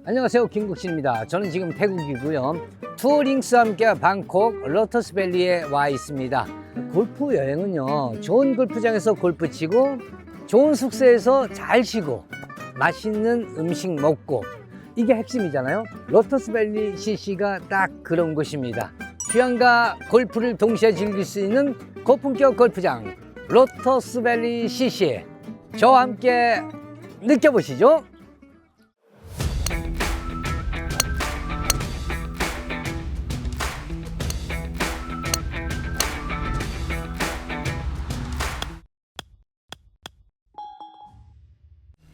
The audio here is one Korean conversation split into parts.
안녕하세요, 김국신입니다. 저는 지금 태국이고요. 투어링스와 함께 방콕 로터스밸리에 와 있습니다. 골프 여행은요, 좋은 골프장에서 골프 치고 좋은 숙소에서 잘 쉬고 맛있는 음식 먹고, 이게 핵심이잖아요. 로터스밸리 CC가 딱 그런 곳입니다. 휴양과 골프를 동시에 즐길 수 있는 고품격 골프장 로터스밸리 CC, 저와 함께 느껴보시죠.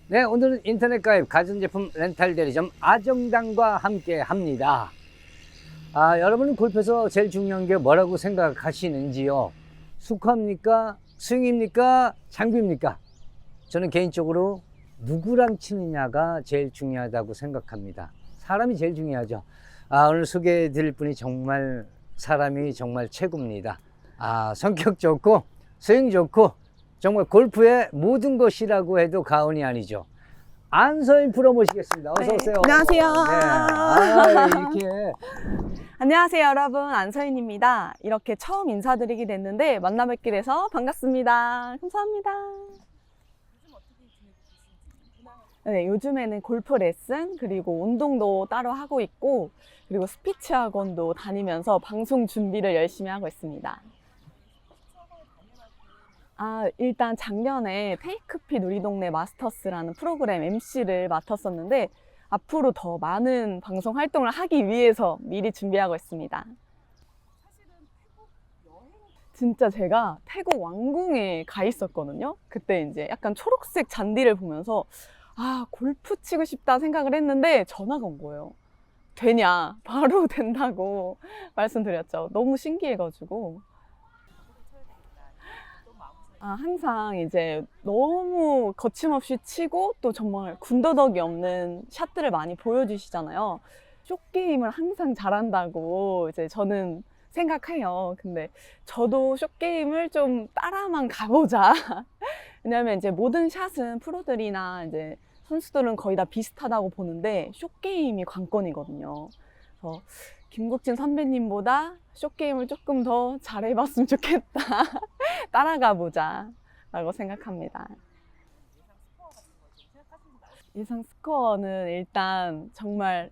네, 오늘은 인터넷 가입 가전제품 렌탈 대리점 아정당과 함께 합니다. 여러분은 골프에서 제일 중요한 게 뭐라고 생각하시는지요? 스코어입니까? 스윙입니까? 장비입니까? 저는 개인적으로 누구랑 치느냐가 제일 중요하다고 생각합니다. 사람이 제일 중요하죠. 오늘 소개해 드릴 분이 정말 사람이 정말 최고입니다. 성격 좋고 스윙 좋고 정말 골프의 모든 것이라고 해도 과언이 아니죠. 안서인 프로 모시겠습니다. 어서 오세요. 네, 안녕하세요. 네. 이렇게 안녕하세요, 여러분. 안서인입니다. 이렇게 처음 인사드리게 됐는데 만나 뵙게 돼서 반갑습니다. 감사합니다. 네, 요즘에는 골프 레슨 그리고 운동도 따로 하고 있고, 그리고 스피치 학원도 다니면서 방송 준비를 열심히 하고 있습니다. 일단 작년에 테이크핏 우리 동네 마스터스라는 프로그램 MC를 맡았었는데, 앞으로 더 많은 방송 활동을 하기 위해서 미리 준비하고 있습니다. 진짜 제가 태국 왕궁에 가 있었거든요. 그때 이제 약간 초록색 잔디를 보면서 골프 치고 싶다 생각을 했는데 전화가 온 거예요. 되냐? 바로 된다고 말씀드렸죠. 너무 신기해가지고. 항상 이제 너무 거침없이 치고 또 정말 군더더기 없는 샷들을 많이 보여주시잖아요. 숏게임을 항상 잘한다고 이제 저는 생각해요. 근데 저도 숏게임을 좀 따라만 가보자. 왜냐면 이제 모든 샷은 프로들이나 이제 선수들은 거의 다 비슷하다고 보는데 숏게임이 관건이거든요. 그래서 김국진 선배님보다 숏게임을 조금 더 잘해봤으면 좋겠다. 따라가 보자 라고 생각합니다. 예상 스코어는 일단 정말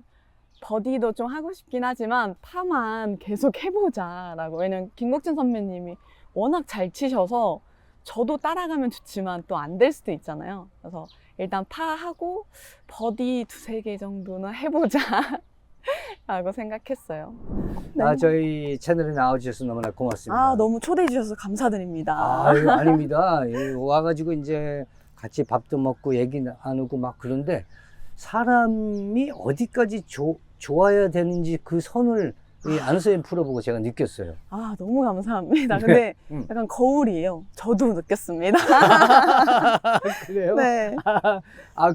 버디도 좀 하고 싶긴 하지만 파만 계속 해보자 라고. 왜냐면 김국진 선배님이 워낙 잘 치셔서 저도 따라가면 좋지만 또 안 될 수도 있잖아요. 그래서 일단 파하고 버디 2-3개 정도는 해보자 라고 생각했어요. 네. 저희 채널에 나와주셔서 너무나 고맙습니다. 너무 초대해 주셔서 감사드립니다. 아닙니다. 와가지고 이제 같이 밥도 먹고 얘기 나누고 막 그런데, 사람이 어디까지 좋아야 되는지 그 선을 이 안서인 프로 보고 제가 느꼈어요. 너무 감사합니다. 근데 약간 거울이에요. 저도 느꼈습니다. 그래요? 네.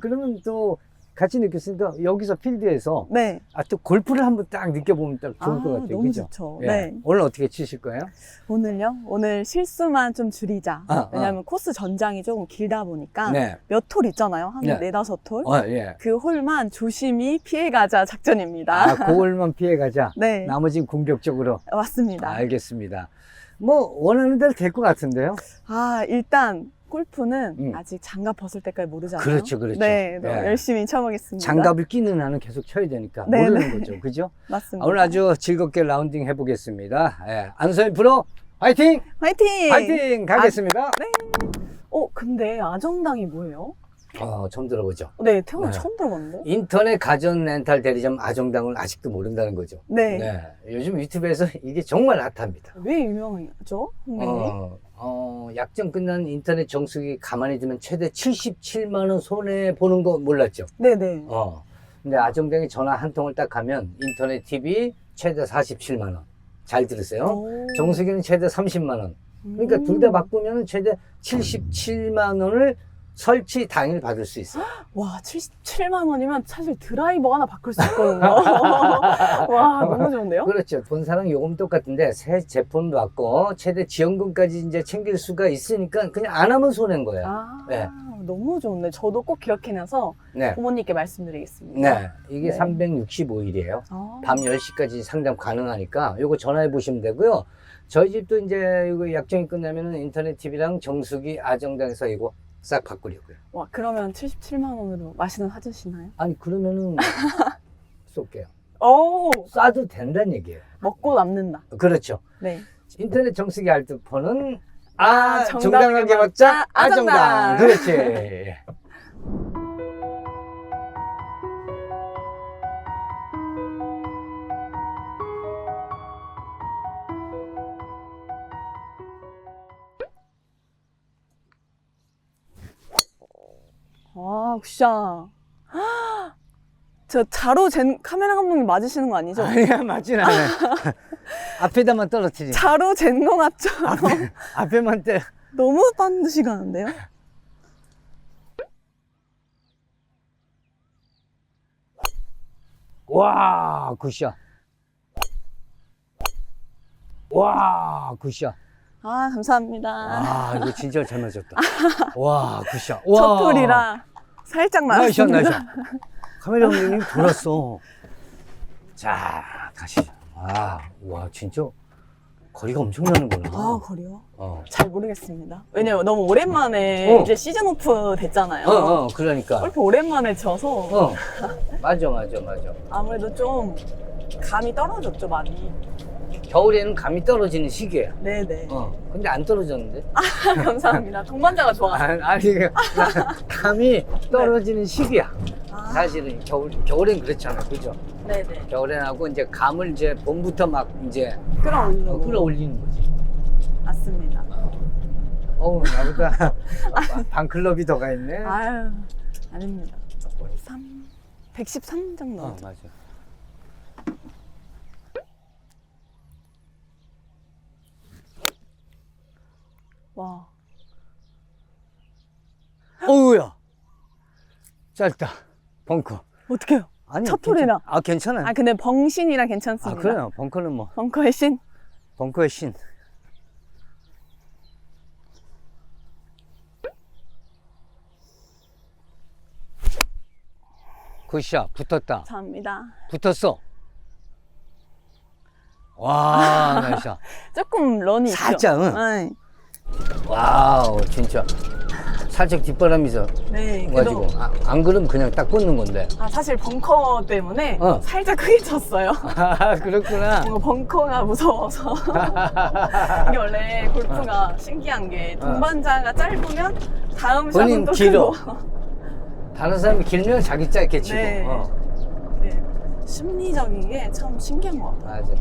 그러면 또 같이 느꼈으니까 여기서 필드에서 네. 또 골프를 한번 딱 느껴보면 딱 좋을 것 같아요. 너무 그죠? 좋죠. 예. 네. 오늘 어떻게 치실 거예요? 오늘요? 오늘 실수만 좀 줄이자. 왜냐면 코스 전장이 조금 길다 보니까 네. 몇 홀 있잖아요. 한 네. 4-5홀. 예. 그 홀만 조심히 피해가자 작전입니다. 그걸만 피해가자. 네. 나머지는 공격적으로. 맞습니다. 알겠습니다. 뭐 원하는 대로 될 것 같은데요? 일단 골프는 아직 장갑 벗을 때까지 모르잖아요. 그렇죠. 네, 예. 열심히 쳐보겠습니다. 장갑을 끼는 한은 계속 쳐야 되니까 네, 모르는 거죠. 그죠? 맞습니다. 오늘 아주 즐겁게 라운딩 해보겠습니다. 예. 안서인 프로 화이팅! 화이팅! 화이팅! 가겠습니다. 네. 근데 아정당이 뭐예요? 처음 들어보죠. 네, 태어나 네. 처음 들어봤는데. 인터넷 가전 렌탈 대리점 아정당을 아직도 모른다는 거죠. 네. 요즘 유튜브에서 이게 정말 핫합니다. 왜 유명하죠, 선배님? 약정 끝난 인터넷 정수기 가만히 두면 최대 77만 원 손해 보는 거 몰랐죠? 네네. 근데 아정당에 전화 한 통을 딱 하면 인터넷 TV 최대 47만 원. 잘 들으세요. 정수기는 최대 30만 원. 그러니까 둘 다 바꾸면 최대 77만 원을 설치 당일 받을 수 있어요. 와, 77만 원이면 사실 드라이버 하나 바꿀 수 있거든요. 와, 너무 좋은데요? 그렇죠. 본사랑 요금 똑같은데 새 제품 받고 최대 지원금까지 이제 챙길 수가 있으니까 그냥 안 하면 손해인 거예요. 아, 네. 너무 좋은데 저도 꼭 기억해놔서 네. 부모님께 말씀드리겠습니다. 네. 이게 네. 365일이에요. 아, 밤 10시까지 상담 가능하니까 요거 전화해 보시면 되고요. 저희 집도 이제 이거 약정이 끝나면은 인터넷 TV랑 정수기 아정당에서 이거 싹 바꾸려고요. 와, 그러면 77만 원으로 마시는 사주시나요? 아니 그러면은 쏠게요. 오, 싸도 된다는 얘기예요. 먹고 남는다. 그렇죠. 네. 인터넷 정수기 알뜰폰은 정당하게 정당하게 먹자 먹자, 아정당. 아정당. 그렇지. 와, 굿샷. 저 자로 잰 카메라 감독님 맞으시는 거 아니죠? 아니야 맞진 않아요. 앞에다만 떨어뜨리. 자로 잰 거 같죠? 앞에만 때. 너무 반드시 가는데요? 와 굿샷. 와 굿샷. 아, 감사합니다. 아 이거 진짜 잘 맞았다. 와 굿샷. 와. 첫 톨이라 살짝 나이샷 맞았습니다. 나이샷. 카메라 감독님 돌았어. 자 다시. 와 진짜 거리가 엄청 나는구나. 아, 거리요? 어. 잘 모르겠습니다. 왜냐면 너무 오랜만에 이제 시즌 오프 됐잖아요. 그러니까. 골프 오랜만에 쳐서 맞아. 아무래도 좀 감이 떨어졌죠, 많이. 겨울에는 감이 떨어지는 시기예요. 네네. 근데 안 떨어졌는데? 감사합니다. 동반자가 좋아서. 아니, 감이 떨어지는 시기야. 아, 사실은 겨울엔 그렇잖아, 그죠? 네네. 겨울엔 하고 이제 감을 이제 봄부터 막 이제 끌어올리려고. 끌어올리는 거지. 맞습니다. 나보다 반클럽이 더 가 있네. 아유, 아닙니다. 113 정도. 맞아. 와. 어우야. 짧다. 벙커. 어떡해요? 아니, 첫 톨이라. 괜찮아요. 아, 근데 벙신이라 괜찮습니다. 그래요. 벙커는 뭐. 벙커의 신. 벙커의 신. 굿샷. 붙었다. 감사합니다. 붙었어. 와, 나이스. 조금 런이 살짝, 있죠? 응. 와우, 진짜. 살짝 뒷바람이서 네. 가지고 안 그러면 그냥 딱 꽂는 건데. 사실 벙커 때문에 살짝 크게 쳤어요. 그렇구나. 뭔가 벙커가 무서워서. 이게 원래 골프가 신기한 게 동반자가 짧으면 다음 샷은 또 길어. 크고. 다른 사람이 길면 자기 짧게 치고. 네. 네. 심리적인 게 참 신기한 것 같아요. 맞아.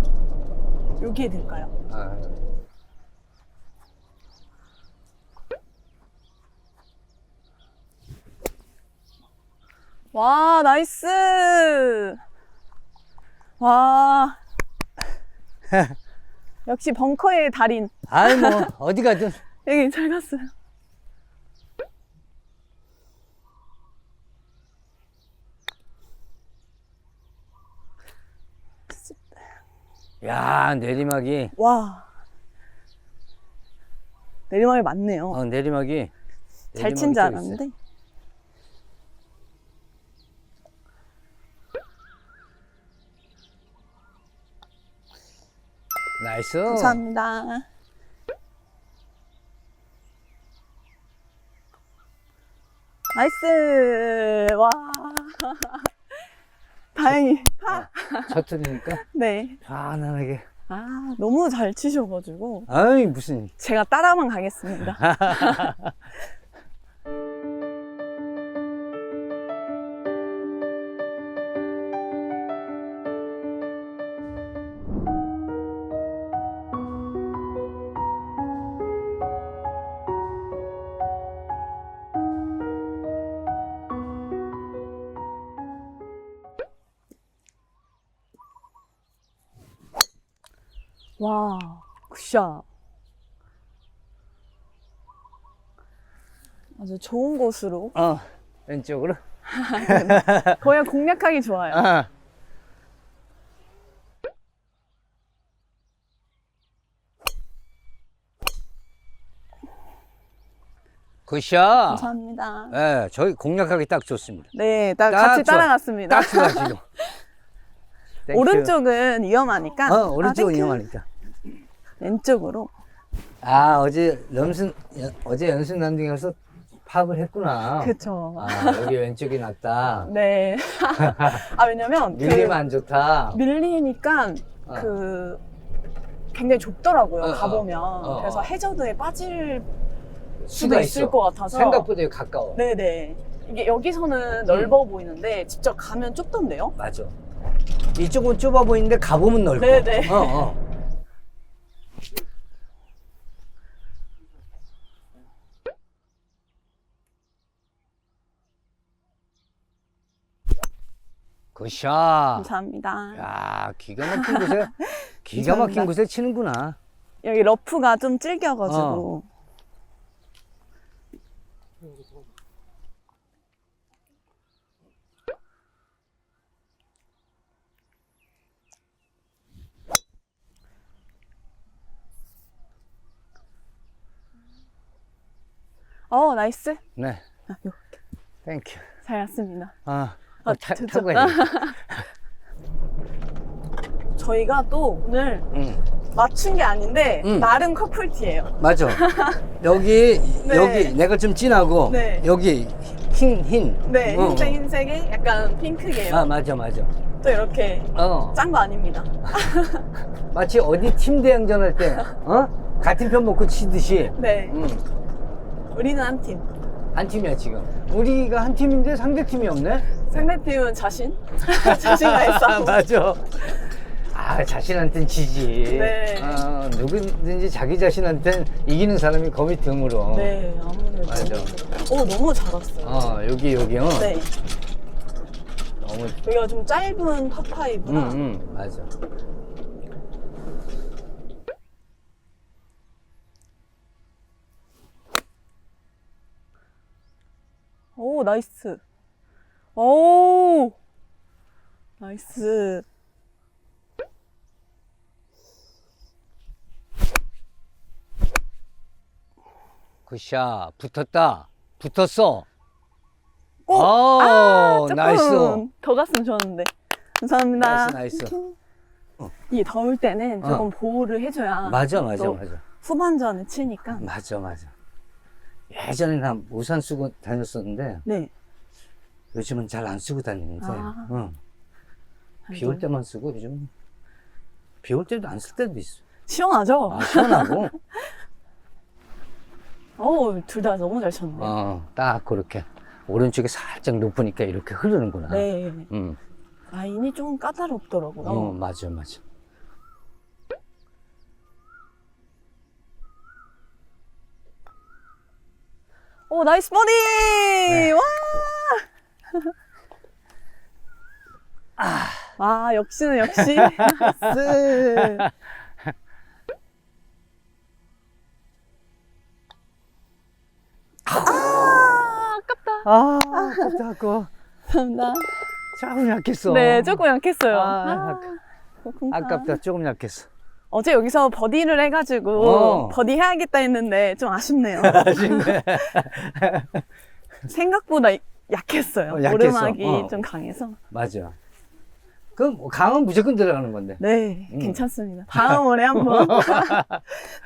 여기에 될까요? 와, 나이스! 와. 역시 벙커의 달인. 아이, 뭐, 어디 가든. 여기 잘 갔어요. 야, 내리막이. 와. 내리막이 많네요. 내리막이. 잘 친 줄 알았는데. 나이스. 감사합니다. 나이스. 와. 다행히. 첫 틀이니까 네. 편안하게. 너무 잘 치셔가지고. 아이, 무슨. 제가 따라만 가겠습니다. 와, 굿샷. 아주 좋은 곳으로. 왼쪽으로. 거의 공략하기 좋아요. 굿샷. 감사합니다. 네, 저희 공략하기 딱 좋습니다. 네, 딱 같이 좋아. 따라갔습니다. 딱 좋아, 지금. 땡큐. 오른쪽은 위험하니까. 오른쪽은 땡큐. 위험하니까. 왼쪽으로. 어제 연습 landing에서 파악을 했구나. 그쵸. 여기 왼쪽이 낫다. 네. 왜냐면 밀리면 안 좋다. 밀리니까 어. 굉장히 좁더라고요. 어, 가보면. 그래서 해저드에 빠질 수도 수가 있을 있어. 것 같아서. 생각보다 여기 가까워. 네네. 이게 여기서는 넓어 보이는데 직접 가면 좁던데요? 맞아. 이쪽은 좁아 보이는데 가보면 넓어. 네네. 굿샷. 감사합니다. 야, 기가 막힌 곳에 치는구나. 여기 러프가 좀 질겨가지고. 나이스. 네, 요. 땡큐. 잘 갔습니다. 타고 좋죠. 가야 돼. 저희가 또 오늘 맞춘 게 아닌데 나름 커플티예요. 맞아. 여기 네. 여기 내가 좀 진하고 네. 여기 흰. 네, 흰색에 약간 핑크계요. 맞아. 또 이렇게 짠 거 아닙니다. 마치 어디 팀 대항전 할 때 같은 편 먹고 치듯이. 네. 우리는 한 팀. 한 팀이야 지금. 우리가 한 팀인데 상대 팀이 없네. 상대팀은 자신과의 싸움. 맞아. 자신한텐 지지. 네. 누구든지 자기 자신한텐 이기는 사람이 거의 드물어. 네, 아무래도. 맞아. 너무 잘 왔어요. 여기 네. 너무. 여기가 좀 짧은 파5라. 맞아. 오, 나이스. 오, 나이스. 굿샷. 붙었어. 조금 나이스. 더 갔으면 좋았는데. 감사합니다. 나이스. 이게 더울 때는 조금 보호를 해줘야. 맞아. 또 후반전에 치니까. 맞아. 예전에 나 우산 쓰고 다녔었는데 네. 요즘은 잘 안 쓰고 다니는데 비 올 때만 쓰고 요즘 비 올 때도 안 쓸 때도 있어. 시원하죠? 시원하고. 둘 다 너무 잘 쳤네. 딱 그렇게 오른쪽에 살짝 높으니까 이렇게 흐르는구나. 네. 라인이 좀 까다롭더라고요. 맞아. 오, 나이스 버디! 네. 와! 역시는 역시. 나이스. 아깝다. 아깝다. 감사합니다. 조금 약했어. 네, 조금 약했어요. 아깝다. 조금 약했어. 어제 여기서 버디를 해가지고 버디 해야겠다 했는데 좀 아쉽네요. 아쉽네. 생각보다 약했어요. 약했어. 오르막이 좀 강해서. 맞아. 그럼 강은 무조건 들어가는 건데. 네, 괜찮습니다. 다음 월에 한번.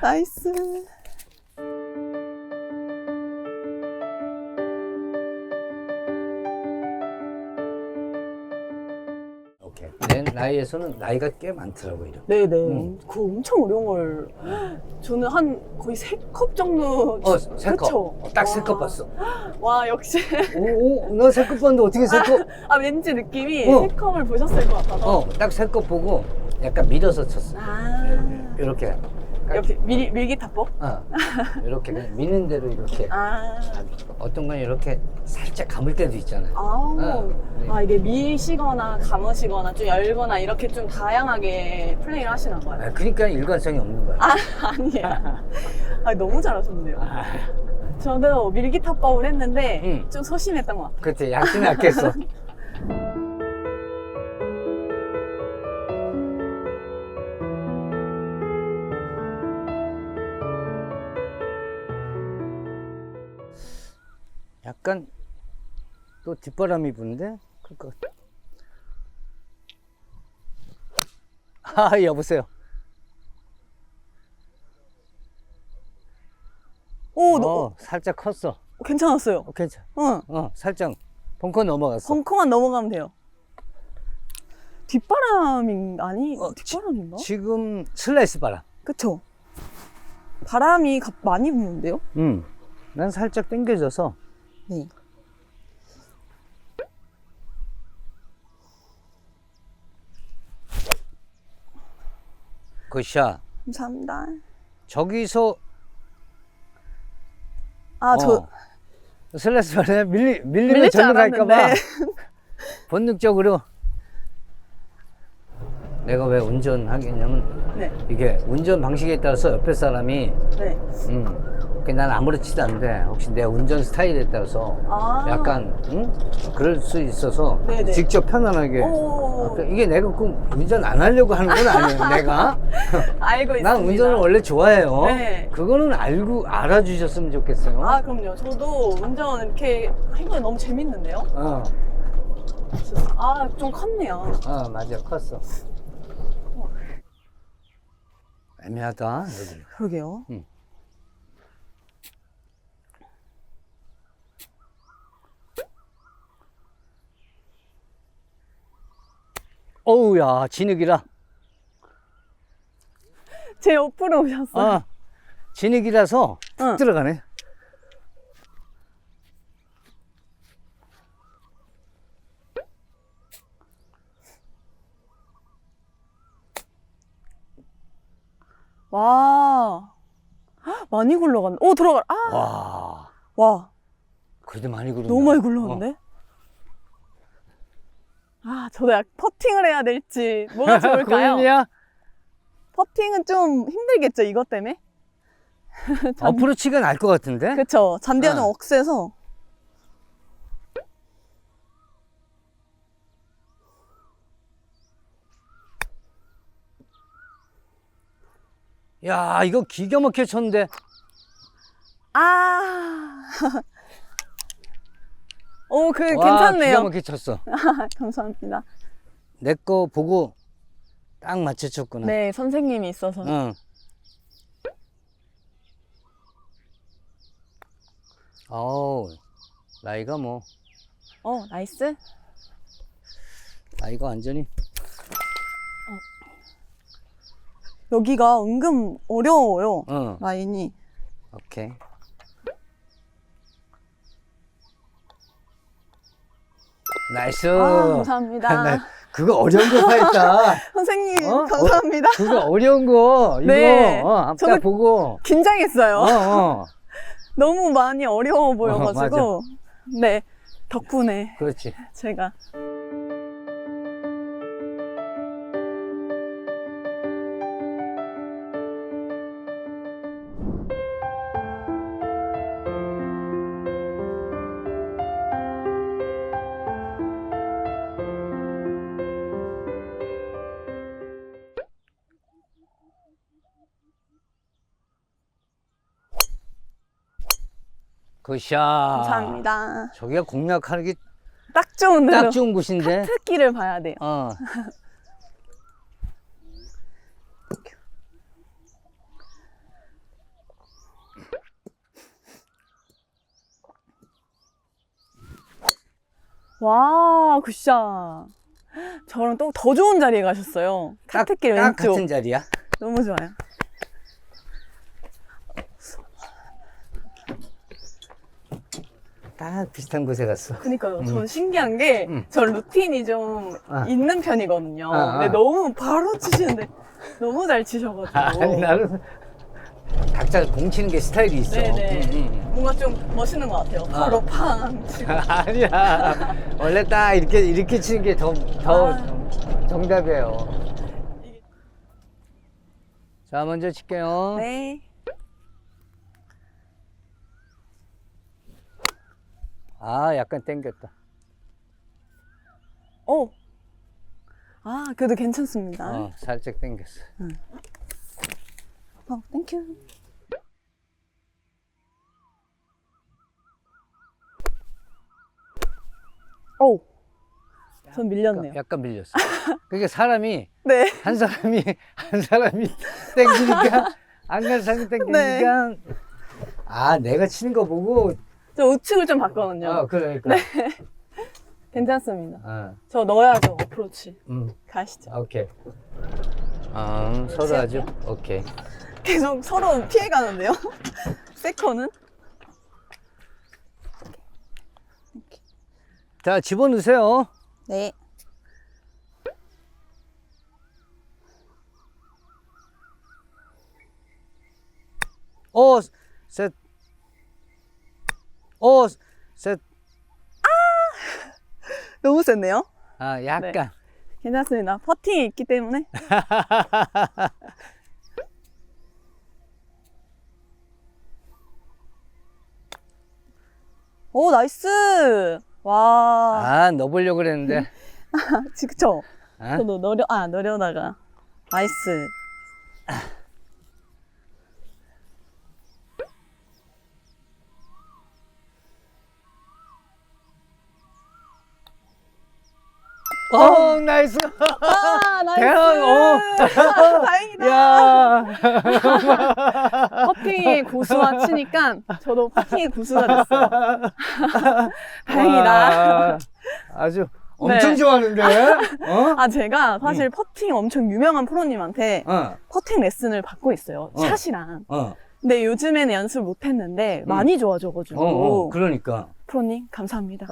나이스. 오케이. 내 나이에서는 나이가 꽤 많더라고 이렇게. 네네. 그거 엄청 어려운 걸. 저는 한 거의 3컵 정도. 3컵. 그쵸? 딱 3컵 봤어. 와, 역시. 너 3컵 봤는데 어떻게 3컵? 왠지 느낌이 3컵을 보셨을 것 같아서. 딱 3컵 보고 약간 밀어서 쳤어. 이렇게. 이렇게 밀기타법? 이렇게 그냥 미는 대로 이렇게. 어떤 건 이렇게 살짝 감을 때도 있잖아요. 이게 미시거나 감으시거나 좀 열거나 이렇게 좀 다양하게 플레이를 하시나 봐요. 그러니까 일관성이 없는 거야. 아니에요. 너무 잘하셨네요. 저도 밀기탑법을 했는데 응. 좀 소심했던 것 같아요. 그치, 약진이 약했어. 약간 또 뒷바람이 부는데? 아, 여보세요. 오, 살짝 컸어. 괜찮았어요. 괜찮아. 응. 살짝 벙커 넘어갔어. 벙커만 넘어가면 돼요. 뒷바람인가? 지금 슬라이스 바람. 그쵸? 바람이 많이 부는데요? 난 살짝 당겨져서. 네. 굿샷. 감사합니다. 저기서 저 슬라이스 바람에 밀리면 밀릴 줄 절로 갈까봐 알았는데. 본능적으로 내가 왜 운전하겠냐면 네. 이게 운전 방식에 따라서 옆에 사람이 네. 난 아무렇지도 않은데 혹시 내 운전 스타일에 따라서 약간 그럴 수 있어서 네네. 직접 편안하게 이게 내가 꼭 운전 안 하려고 하는 건 아니에요. 내가 알고 있습니다. 난 운전을 원래 좋아해요. 네. 그거는 알아주셨으면 좋겠어요. 그럼요. 저도 운전 이렇게 해보니 너무 재밌는데요? 좀 컸네요. 맞아, 컸어. 애매하다 여기. 그러게요. 어우야, 진흙이라. 제 옆으로 오셨어요. 진흙이라서 툭 들어가네. 와, 많이 굴러갔네. 들어가. 와, 그래도 많이 굴렀네. 너무 많이 굴렀는데? 저도 퍼팅을 해야 될지 뭐가 좋을까요? 고민이야? 퍼팅은 좀 힘들겠죠, 이것 때문에? 어프로치가 날 것 같은데? 그쵸. 잔디가 좀 억세서. 야, 이거 기가 막히게 쳤는데. 괜찮네요. 기가 막히게 쳤어. 감사합니다. 내 거 보고 딱 맞춰 쳤구나. 네, 선생님이 있어서. 나이가 뭐. 나이스. 나이가 완전히. 여기가 은근 어려워요. 라인이. 오케이. 나이스. 감사합니다. 그거 어려운 거 했다. 선생님, 감사합니다. 그거 어려운 거. 이거. 네. 아까 보고. 긴장했어요. 너무 많이 어려워 보여가지고. 네. 덕분에. 그렇지. 제가. 굿샷. 감사합니다. 저기가 공략하는 게 딱 좋은 대로. 딱 좋은 곳인데. 카트길을 봐야 돼요. 와, 굿샷. 저랑 또 더 좋은 자리에 가셨어요. 카트길 딱 왼쪽. 같은 자리야. 너무 좋아요. 딱 비슷한 곳에 갔어. 그니까요. 전 신기한 게, 전 루틴이 좀 있는 편이거든요. 근데 너무 바로 치시는데, 너무 잘 치셔가지고. 아니, 나는 각자 공 치는 게 스타일이 있어. 네네. 뭔가 좀 멋있는 것 같아요. 바로 팡 치고. 아니야. 원래 딱 이렇게 치는 게 더 정답이에요. 자, 먼저 칠게요. 네. 아, 약간 당겼다. 오. 아, 그래도 괜찮습니다. 살짝 당겼어. 땡큐. 오. 전 밀렸네요. 약간 밀렸어. 그게 사람이 네. 한 사람이 당기니까 안 간 사람이 당기니까 네. 아, 내가 치는 거 보고 저 우측을 좀 봤거든요. 그러니까. 괜찮습니다. 저 넣어야죠, 어프로치. 가시죠. 오케이. 서로 하죠. 오케이. 계속 서로 피해가는데요? 세컨은? 자, 집어넣으세요. 네. 셋. 셋. 너무 셌네요. 약간. 괜찮습니다. 퍼팅이 있기 때문에. 오, 나이스. 와. 넣어보려고 그랬는데. 그쵸? 어? 저도 넣으려다가. 나이스. 나이스. 나이스. 대박, 다행이다. 야. 퍼팅의 고수와 치니까 저도 퍼팅의 고수가 됐어요. 다행이다. 아주 엄청 좋아하는데? 제가 사실 퍼팅 엄청 유명한 프로님한테 퍼팅 레슨을 받고 있어요. 샷이랑. 근데 요즘에는 연습을 못 했는데 많이 좋아져가지고. 그러니까. 프로님, 감사합니다.